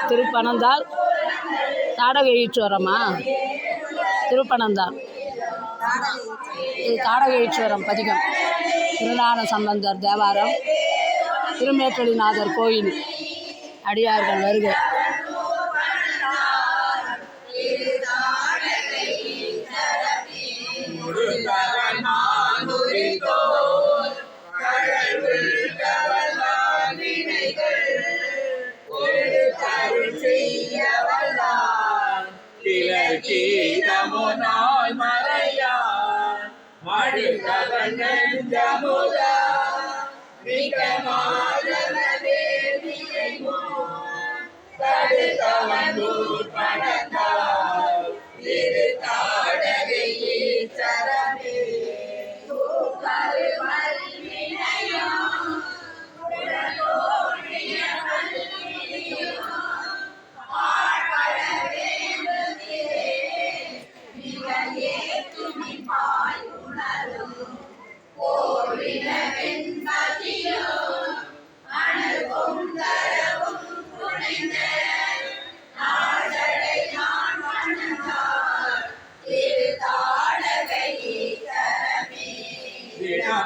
திருப்பனந்தாள் தாடக ஈஸ்வரமா? திருப்பனந்தாள் இது தாடக ஈஸ்வரம் பதிகம். திருஞான சம்பந்தர் தேவாரம். திருமேற்றளிநாதர் கோயில். அடியார்கள் வருகை. கீதமுனாய் மறையான் மடுத்தவன் நெஞ்சமுதா மிகமாதனதே தடுத்தவன் பணத்தால் இரு தாடகை ஈஸ்வரமே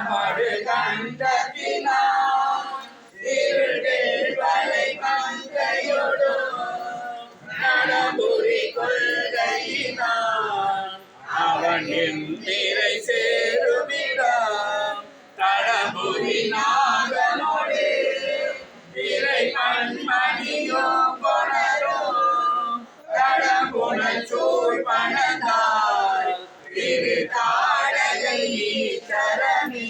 மடு கண்டத்தினான் இருள் வலை மங்கையொடு நடபுரி கொள்கையினான் அவன் நிறை சேருமிடம் தடபுரி நாகனோடு திரை மண்மணியோ கொணரும் தடபுண சூழ் பணந்தாய் திரு தாடகை ஈஸ்வரமே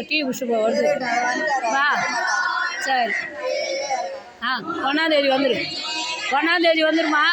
டீ குடிச்சு வருது. வா சரி. ஒன்றாந்தேதி வந்துடு. ஒன்றாந்தேதி வந்துடுமா?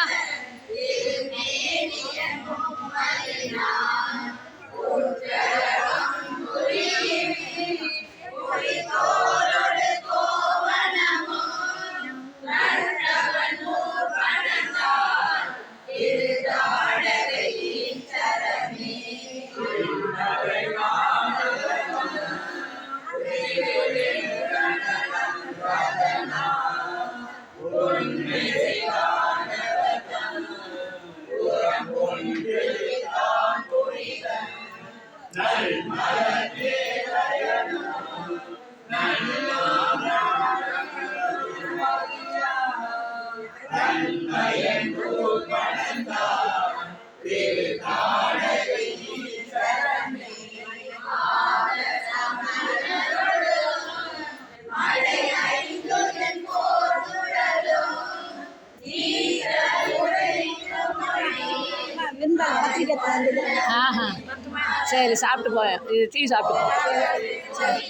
சரி சாப்பிட்டு போய் இது டீ சாப்பிட்டு போ. சரி.